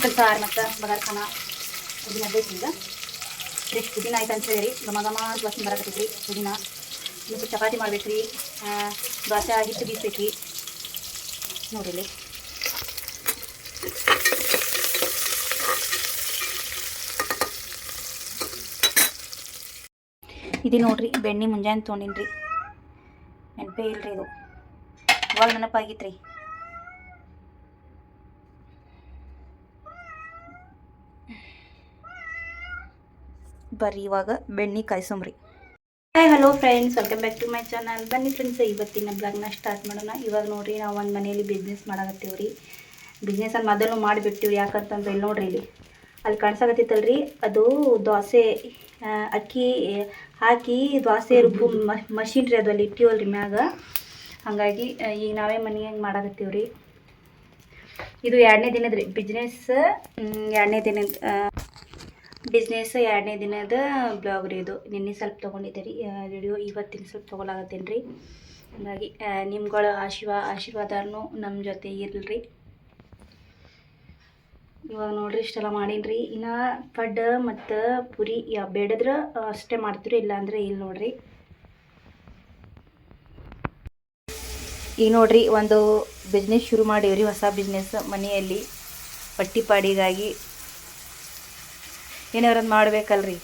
Chicken ಸಾರು ಮತ್ತು ಬಗಾರ್ ಖಾನ ಪುದೀನ ಬೇಕು ಈಗ ಫ್ರೆಶ್ ಪುದೀನ ಆಯ್ತು ಅಂತ ಹೇಳಿ ಘಮ ಘಮ ವಾಸನೆ ಬರಕತ್ತೈತಿ ರೀ ಪುದೀನ. ಮತ್ತು ಚಪಾತಿ ಮಾಡ್ಬೇಕು ರೀ, ದೋಸೆ ಹಿಟ್ಟು ಬೀಸ್ಬೇಕು ರೀ ನೋಡಿರಿ. ಇದು ನೋಡ್ರಿ ಬೆಣ್ಣೆ ಮುಂಜಾನೆ ತೊಗೊಂಡಿನಿ ರೀ, ನೆನಪೇ ಇಲ್ರಿ ಇದು, ಇವಾಗ ನೆನಪಾಗಿತ್ತು ರೀ. ಬರ್ರಿ ಇವಾಗ ಬೆಣ್ಣೆ ಕಾಯಿಸೋಮ್ರಿ. Hi hello friends, welcome back to my channel. ಬನ್ನಿ ಫ್ರೆಂಡ್ಸ್, ಇವತ್ತಿನ ಬ್ಲಾಗ್ನ ಸ್ಟಾರ್ಟ್ ಮಾಡೋಣ. ಇವಾಗ ನೋಡ್ರಿ ನಾವು ಒಂದು ಮನೆಯಲ್ಲಿ ಬಿಸ್ನೆಸ್ ಮಾಡಾಕತ್ತೀವಿ ರೀ. ಬಿಸ್ನೆಸ್ ಅಲ್ಲಿ ಮೊದಲು ಮಾಡಿಬಿಡ್ತೀವಿ, ಯಾಕಂತಂದ್ರೆ ಇಲ್ಲಿ ನೋಡ್ರಿ ಅಲ್ಲಿ ಕಾಣಿಸಾಕತ್ತೈತಲ್ರಿ, ಅದು ದೋಸೆ ಅಕ್ಕಿ ಹಾಕಿ ದೋಸೆ ರುಬ್ಬು ಮಷಿನ್ ರೀ, ಅದು ಅಲ್ಲಿ ಇಟ್ಟಿವಲ್ರಿ ಮ್ಯಾಗ. ಹಾಗಾಗಿ ಈಗ ನಾವೇ ಮನೆಯಾಗ ಮಾಡಾಕತ್ತೀವಿ ರೀ. ಇದು ಎರಡನೇ ದಿನದ ರೀ ಬಿಸ್ನೆಸ್, ಎರಡನೇ ದಿನದ ಬ್ಲಾಗ್ ರೀ ಇದು. ನಿನ್ನೆ ಸ್ವಲ್ಪ ತೊಗೊಂಡಿದ್ದೆ ರೀ ವಿಡಿಯೋ, ಇವತ್ತಿನ ಸ್ವಲ್ಪ ತೊಗೊಳಾಗತ್ತೇನೆ ರೀ. ಹಾಗಾಗಿ ನಿಮ್ಗಳ ಆಶೀರ್ವಾದನೂ ನಮ್ಮ ಜೊತೆ ಇರಲ್ರಿ. ಇವಾಗ ನೋಡ್ರಿ ಇಷ್ಟೆಲ್ಲ ಮಾಡೀನಿ. ಇನ್ನು ಪಡ್ಡ ಮತ್ತು ಪುರಿ ಬೇಡದ್ರೆ ಅಷ್ಟೇ ಮಾಡ್ತೀವಿ, ಇಲ್ಲಾಂದರೆ ಇಲ್ಲಿ ನೋಡ್ರಿ. ಈಗ ನೋಡ್ರಿ ಒಂದು ಬಿಸ್ನೆಸ್ ಶುರು ಮಾಡೀವ್ರಿ, ಹೊಸ ಬಿಸ್ನೆಸ್ ಮನೆಯಲ್ಲಿ ಪಟ್ಟಿ ಪಾಡಿಗಾಗಿ. ಏನಾರೊಂದು ಮಾಡ್ಬೇಕಲ್ರಿ.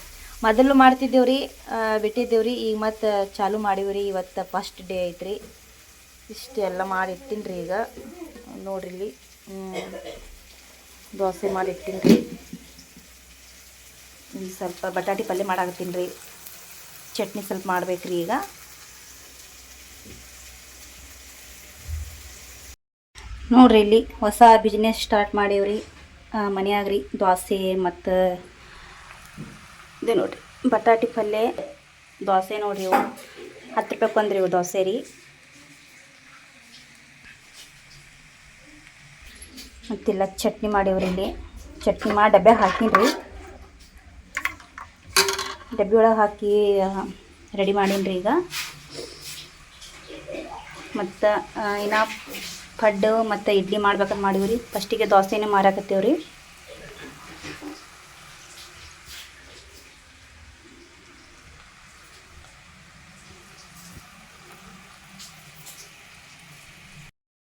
ಮೊದಲು ಮಾಡ್ತಿದ್ದೇವ್ರಿ, ಬಿಟ್ಟಿದ್ದೇವ್ರಿ, ಈಗ ಮತ್ತು ಚಾಲು ಮಾಡೀವ್ರಿ. ಇವತ್ತು ಫಸ್ಟ್ ಡೇ ಐತ್ರಿ. ಇಷ್ಟೆಲ್ಲ ಮಾಡಿಟ್ಟಿನಿ ರೀ. ಈಗ ನೋಡ್ರಿ ಇಲ್ಲಿ ದೋಸೆ ಮಾಡಿಟ್ಟಿನಿ ರೀ. ಸ್ವಲ್ಪ ಬಟಾಟಿ ಪಲ್ಯ ಮಾಡಾಕತ್ತೀನಿ ರೀ, ಚಟ್ನಿ ಸ್ವಲ್ಪ ಮಾಡ್ಬೇಕ್ರಿ. ಈಗ ನೋಡ್ರಿ ಇಲ್ಲಿ ಹೊಸ ಬಿಸ್ನೆಸ್ ಸ್ಟಾರ್ಟ್ ಮಾಡೀವ್ರಿ ಮನೆಯಾಗ್ರಿ. ದೋಸೆ ಮತ್ತು ಇದು ನೋಡ್ರಿ ಬಟಾಟಿ ಪಲ್ಯ, ದೋಸೆ ನೋಡ್ರಿ ಇವು 10 ರೂಪಾಯಿ ಕೊಂದ್ರಿ ಇವು ದೋಸೆ ರೀ. ಮತ್ತೆಲ್ಲ ಚಟ್ನಿ ಮಾಡೀವ್ರಿ. ಇಲ್ಲಿ ಚಟ್ನಿ ಮಾಡಿ ಡಬ್ಬೆ ಹಾಕೀನಿ ರೀ, ಡಬ್ಬಿ ಒಳಗೆ ಹಾಕಿ ರೆಡಿ ಮಾಡೀನಿ ರೀ. ಈಗ ಮತ್ತು ಇನ್ನು ಪಡ್ಡು ಮತ್ತು ಇಡ್ಲಿ ಮಾಡ್ಬೇಕಂತ ಮಾಡೀವ್ರಿ. ಫಸ್ಟಿಗೆ ದೋಸೆನೇ ಮಾರಾಕತ್ತೇವ್ರಿ.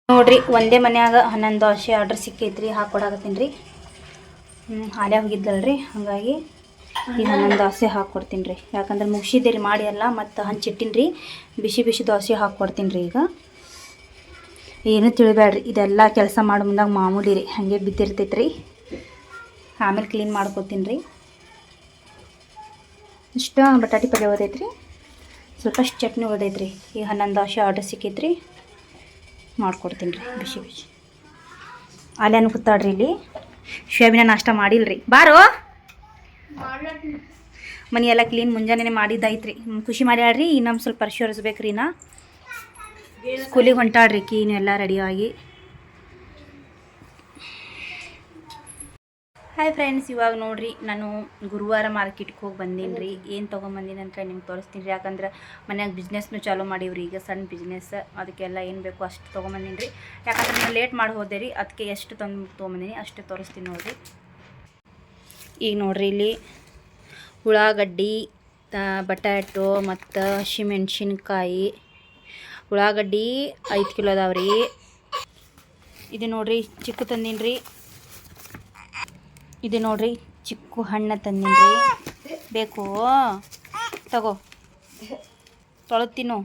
ನೋಡ್ರಿ ಒಂದೇ ಮನ್ಯಾಗ 11 ದೋಸೆ ಆರ್ಡ್ರ್ ಸಿಕ್ಕೈತ್ರಿ, ಹಾಕ್ಕೊಡಾಕತ್ತೀನಿ ರೀ. ಹಾಲೆ ಹೋಗಿದ್ದಲ್ರಿ, ಹಾಗಾಗಿ ಈಗ 11 ದೋಸೆ ಹಾಕ್ಕೊಡ್ತೀನಿ ರೀ. ಯಾಕಂದ್ರೆ ಮುಗಿಸಿದ್ದೆ ರೀ ಮಾಡಿ ಎಲ್ಲ, ಮತ್ತು ಹಂಚಿಟ್ಟಿನಿ ರೀ. ಬಿಸಿ ಬಿಸಿ ದೋಸೆ ಹಾಕ್ಕೊಡ್ತೀನಿ ರೀ. ಈಗ ಏನೂ ತಿಳಿಬೇಡ್ರಿ, ಇದೆಲ್ಲ ಕೆಲಸ ಮಾಡೋ ಮುಂದಾಗ ಮಾಮೂಲಿ ರೀ, ಹಾಗೆ ಬಿದ್ದಿರ್ತೈತೆ ರೀ. ಆಮೇಲೆ ಕ್ಲೀನ್ ಮಾಡ್ಕೊತೀನಿ ರೀ. ಇಷ್ಟು ಬಟಾಟಿ ಪಲ್ಯ ಓದೈತ್ರಿ, ಸ್ವಲ್ಪ ಚಟ್ನಿ ಓದೈತ್ರಿ. ಈಗ 11 ದೋಸೆ ಆರ್ಡ್ರ್ ಸಿಕ್ಕೈತ್ರಿ, ಮಾಡ್ಕೊಡ್ತೀನಿ ರೀ ಬಿಸಿ ಬಿಸಿ. ಅಲ್ಲೇನು ಕೂತಾಡ್ರಿ ಇಲ್ಲಿ, ಶೇವಿನ ನಾಷ್ಟ ಮಾಡಿಲ್ರಿ. ಬಾರೋ ಮನೆ ಎಲ್ಲ ಕ್ಲೀನ್ ಮುಂಜಾನೆ ಮಾಡಿದ್ದೈತ್ರಿ. ಖುಷಿ ಮಾಡ್ಯಾಡ್ರಿ. ಇನ್ನೊಂದು ಸ್ವಲ್ಪ ಪರಿಶೋರಿಸ್ಬೇಕ್ರಿ. ನಾ ಸ್ಕೂಲಿಗೆ ಹೊಂಟಾಡ್ರಿ ಕೀನು ಎಲ್ಲ ರೆಡಿಯಾಗಿ. ಹಾಯ್ ಫ್ರೆಂಡ್ಸ್, ಇವಾಗ ನೋಡ್ರಿ ನಾನು ಗುರುವಾರ ಮಾರ್ಕೆಟ್ಗೆ ಹೋಗಿ ಬಂದೀನಿ ರೀ. ಏನು ತೊಗೊಂಬಂದೀನಿ ಅಂತ ನಿಮ್ಗೆ ತೋರಿಸ್ತೀನಿ ರೀ. ಯಾಕಂದ್ರೆ ಮನ್ಯಾಗ ಬಿಸ್ನೆಸ್ನು ಚಾಲೂ ಮಾಡೀವ್ರಿ. ಈಗ ಸಣ್ಣ ಬಿಸ್ನೆಸ್, ಅದಕ್ಕೆಲ್ಲ ಏನು ಬೇಕೋ ಅಷ್ಟು ತೊಗೊಂಬಂದೀನಿ ರೀ. ಯಾಕಂದ್ರೆ ನಾನು ಲೇಟ್ ಮಾಡಿ ಹೋದೆ ರೀ, ಅದಕ್ಕೆ ಎಷ್ಟು ತೊಗೊಂಬಂದೀನಿ ಅಷ್ಟೇ ತೋರಿಸ್ತೀನಿ ನೋಡಿರಿ. ಈಗ ನೋಡ್ರಿ ಇಲ್ಲಿ ಉಳ್ಳಾಗಡ್ಡಿ, ಬಟಾಟೊ ಮತ್ತು ಹಸಿಮೆಣ್ಸಿನ್ಕಾಯಿ. ಉಳ್ಳಾಗಡ್ಡಿ 5 ಕಿಲೋ ಅದಾವ್ರಿ. ಇದು ನೋಡ್ರಿ ಚಿಕ್ಕು ತಂದೀನಿ ರೀ. ಇದು ನೋಡ್ರಿ ಚಿಕ್ಕು ಹಣ್ಣು ತಂದೀನಿ ರೀ. ಬೇಕು ತಗೋ, ತೊಳೆತೀನು.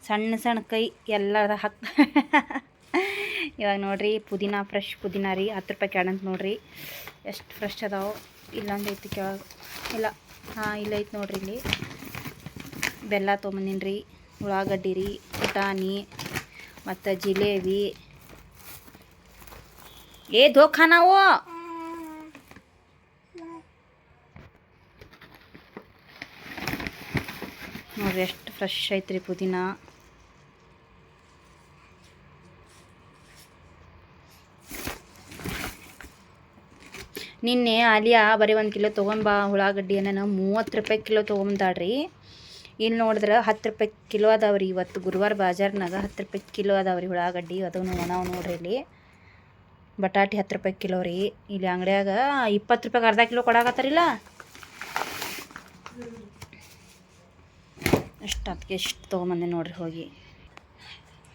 ಸಣ್ಣ ಸಣ್ಣ ಕೈ ಎಲ್ಲದ ಇವಾಗ ನೋಡ್ರಿ ಪುದೀನ, ಫ್ರೆಶ್ ಪುದೀನ ರೀ. 10 ರೂಪಾಯಿ ಕ್ಯಾಡಂತ ನೋಡ್ರಿ ಎಷ್ಟು ಫ್ರೆಶ್ ಅದಾವೆ. ಇಲ್ಲೊಂದು ಐತಿ ಕೆಳಗೆ, ಇಲ್ಲ ಇಲ್ಲ ಐತಿ ನೋಡ್ರಿ. ಇಲ್ಲಿ ಬೆಲ್ಲ ತೊಗೊಂಬಂದೀನಿ ರೀ, ಉಳ್ಳಾಗಡ್ಡಿ ರೀ, ಪುಟಾಣಿ ಮತ್ತು ಜಿಲೇಬಿ. ಧೋಖಾ ನಾವು ನೋಡ್ರಿ ಎಷ್ಟು ಫ್ರೆಶ್ ಐತ್ರಿ ಪುದೀನ. ನಿನ್ನೆ ಆಲಿಯಾ ಬರೀ 1 ಕಿಲೋ ತೊಗೊಂಬಾ ಉಳ್ಳಾಗಡ್ಡಿಯನ್ನು 30 ರೂಪಾಯಿ ಕಿಲೋ ತೊಗೊಂಬಂದಾಡ್ರಿ. ಇಲ್ಲಿ ನೋಡಿದ್ರೆ 10 ರೂಪಾಯಿ ಕಿಲೋ ಅದಾವ್ರಿ. ಇವತ್ತು ಗುರುವಾರ ಬಾಜಾರ್ನಾಗ 10 ರೂಪಾಯಿ ಕಿಲೋ ಅದಾವ್ರಿ ಉಳ್ಳಾಗಡ್ಡಿ. ಅದು ನಾವು ನೋಡ್ರಿ ಇಲ್ಲಿ ಬಟಾಟಿ 10 ರೂಪಾಯಿ ಕಿಲೋ ರೀ. ಇಲ್ಲಿ ಅಂಗಡಿಯಾಗ 20 ರೂಪಾಯಿಗೆ ಅರ್ಧ ಕಿಲೋ ಕೊಡಾಕತ್ತಾರಿಲ್ಲ. ಅಷ್ಟು ಅದಕ್ಕೆ ಇಷ್ಟು ತೊಗೊಂಬಂದೆ ನೋಡಿರಿ. ಹೋಗಿ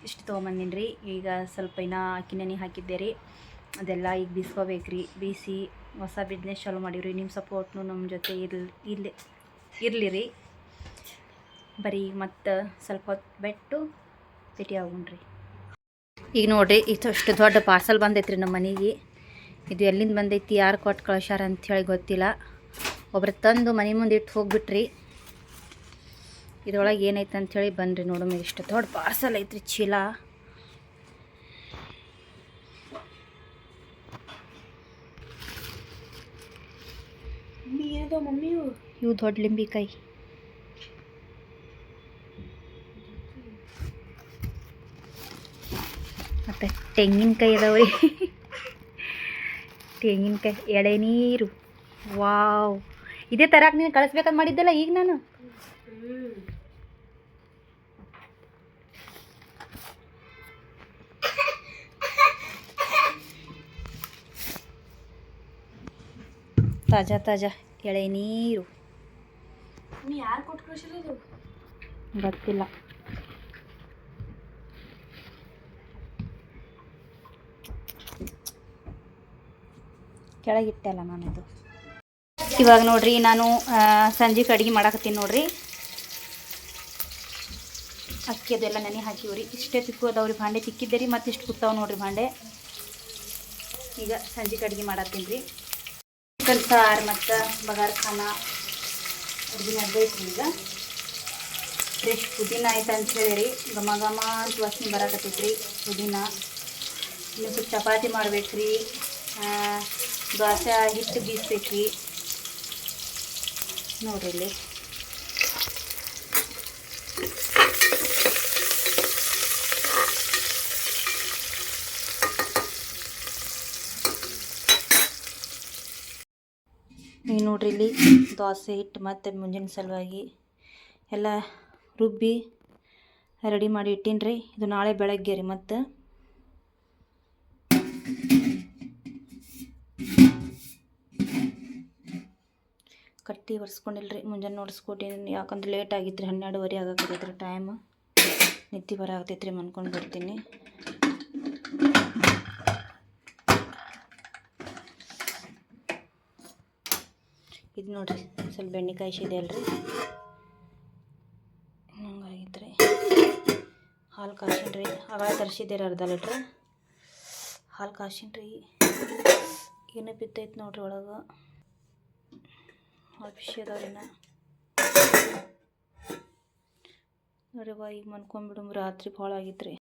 ಇಷ್ಟು ತೊಗೊಂಬಂದಿನಿ ರೀ. ಈಗ ಸ್ವಲ್ಪ ಇನ್ನೂ ಅಕ್ಕಿ ನೆನೆ ಹಾಕಿದ್ದೆ ರೀ. ಅದೆಲ್ಲ ಈಗ ಬೀಸ್ಕೋಬೇಕ್ರಿ. ಬೀಸಿ ಹೊಸ ಬಿಸ್ನೆಸ್ ಚಾಲೂ ಮಾಡೀವ್ರಿ. ನಿಮ್ಮ ಸಪೋರ್ಟ್ನು ನಮ್ಮ ಜೊತೆ ಇರಲಿ ರೀ. ಬರೀ ಮತ್ತು ಸ್ವಲ್ಪ ಹೊತ್ತು ಬಿಟ್ಟು ಭೇಟಿ ಆಗೋಣ್ರಿ. ಈಗ ನೋಡಿರಿ, ಇಷ್ಟು ದೊಡ್ಡ ಪಾರ್ಸಲ್ ಬಂದೈತ್ರಿ ನಮ್ಮ ಮನೆಗೆ. ಇದು ಎಲ್ಲಿಂದ ಬಂದೈತಿ, ಯಾರು ಕೊಟ್ಟು ಕಳ್ಸ್ಯಾರ ಅಂಥೇಳಿ ಗೊತ್ತಿಲ್ಲ. ಒಬ್ರು ತಂದು ಮನೆ ಮುಂದೆ ಇಟ್ಟು ಹೋಗ್ಬಿಟ್ರಿ. ಇದ್ರೊಳಗೆ ಏನೈತೆ ಅಂಥೇಳಿ ಬನ್ನಿರಿ ನೋಡೋಣ. ಇಷ್ಟು ದೊಡ್ಡ ಪಾರ್ಸಲ್ ಐತ್ರಿ, ಚೀಲ. ಇವು ದೊಡ್ಡ ಲಿಂಬಿಕಾಯಿ. ಮತ್ತು ತೆಂಗಿನಕಾಯಿ ಅದಾವ್ರಿ. ತೆಂಗಿನಕಾಯಿ, ಎಳೆನೀರು. ವಾವ್, ಇದೇ ತರಕ್ಕೆ ನೀನು ಕಳಿಸ್ಬೇಕಂತ ಮಾಡಿದ್ದೆಲ್ಲ ಈಗ ನಾನು. ತಾಜಾ ತಾಜಾ ಎಳೆನೀರು. ಯಾರು ಕೊಟ್ಟು ಕಳಿಸಿರೋದು ಗೊತ್ತಿಲ್ಲ. ಕೆಳಗಿಟ್ಟಲ್ಲ ನಾನಿದು. ಇವಾಗ ನೋಡ್ರಿ, ನಾನು ಸಂಜೆಗೆ ಅಡುಗೆ ಮಾಡಾಕತ್ತೀನಿ ನೋಡ್ರಿ. ಅಕ್ಕಿ ಅದೆಲ್ಲ ನೆನೆ ಹಾಕಿವ್ರಿ. ಇಷ್ಟೇ ತಿಕ್ಕು ಅದಾವ್ರಿ ಭಾಂಡೆ. ತಿಕ್ಕಿದ್ದೆ ರೀ, ಮತ್ತು ಇಷ್ಟು ಕೂತಾವೆ ನೋಡ್ರಿ ಭಾಂಡೆ. ಈಗ ಸಂಜೆಗೆ ಅಡುಗೆ ಮಾಡತ್ತೀನಿ ರೀ. ಚಿಕನ್ ಸಾರು ಮತ್ತು ಬಗಾರ್ ಖಾನ ಅಡುಗೆ ನಡೆದೈತ್ರಿ. ಈಗ ಫ್ರೆಶ್ ಪುದೀನ ಆಯ್ತು ಅಂತ ಹೇಳಿರಿ. ಘಮ ಘಮ ಅಂತ ವಾಸನೆ ಬರಾಕತ್ತೈತ್ರಿ ಪುದೀನ. ಇನ್ನು ಸ್ವಲ್ಪ ಚಪಾತಿ ಮಾಡ್ಬೇಕ್ರಿ. ದೋಸೆ ಹಿಟ್ಟು ಬೀಸ್ಬೇಕ್ರಿ ನೋಡ್ರಿ. ಇಲ್ಲಿ ಈಗ ನೋಡ್ರಿ, ಇಲ್ಲಿ ದೋಸೆ ಹಿಟ್ಟು ಮತ್ತು ಮುಂಜಾನೆ ಸಲುವಾಗಿ ಎಲ್ಲ ರುಬ್ಬಿ ರೆಡಿ ಮಾಡಿ ಇಟ್ಟೀನಿ ರೀ. ಇದು ನಾಳೆ ಬೆಳಗ್ಗೆ ರೀ. ಮತ್ತು ಕಟ್ಟಿ ಒರೆಸ್ಕೊಂಡಿಲ್ರಿ. ಮುಂಜಾನೆ ನೋಡಿಸ್ಕೊಟ್ಟೀನಿ, ಯಾಕಂದ್ರೆ ಲೇಟ್ ಆಗಿತ್ತು ರೀ. 12:30 ಆಗಾಕತ್ತೈತ್ರಿ ಟೈಮ್. ನಿದ್ದೆ ಬರಾಕತ್ತೈತ್ರಿ, ಮನ್ಕೊಂಡು ಬರ್ತೀನಿ. ಇದು ನೋಡ್ರಿ, ಸ್ವಲ್ಪ ಬೆಣ್ಣೆ ಕಾಯಿಸಿದೆ ಅಲ್ರಿ, ಹಂಗಾಗಿತ್ತು ರೀ. ಹಾಲು ಕಾಯಿಸಿನ್ರಿ. ಆವಾಗ ತರಿಸಿದ್ದೆ ರೀ ಅರ್ಧ ಲೀಟ್ರ್ ಹಾಲು ಕಾಯಿಸಿನ್ರಿ. ಏನೋ ಬಿತ್ತೈತೆ ನೋಡ್ರಿ ಒಳಗೆ. ಆಫೀಸ್ ಅದಾವ್ರಿನ ನೋಡ್ರಿ. ಈಗ ಮನ್ಕೊಂಬಿಡು, ರಾತ್ರಿ ಭಾಳ ಆಗಿತ್ತು ರೀ.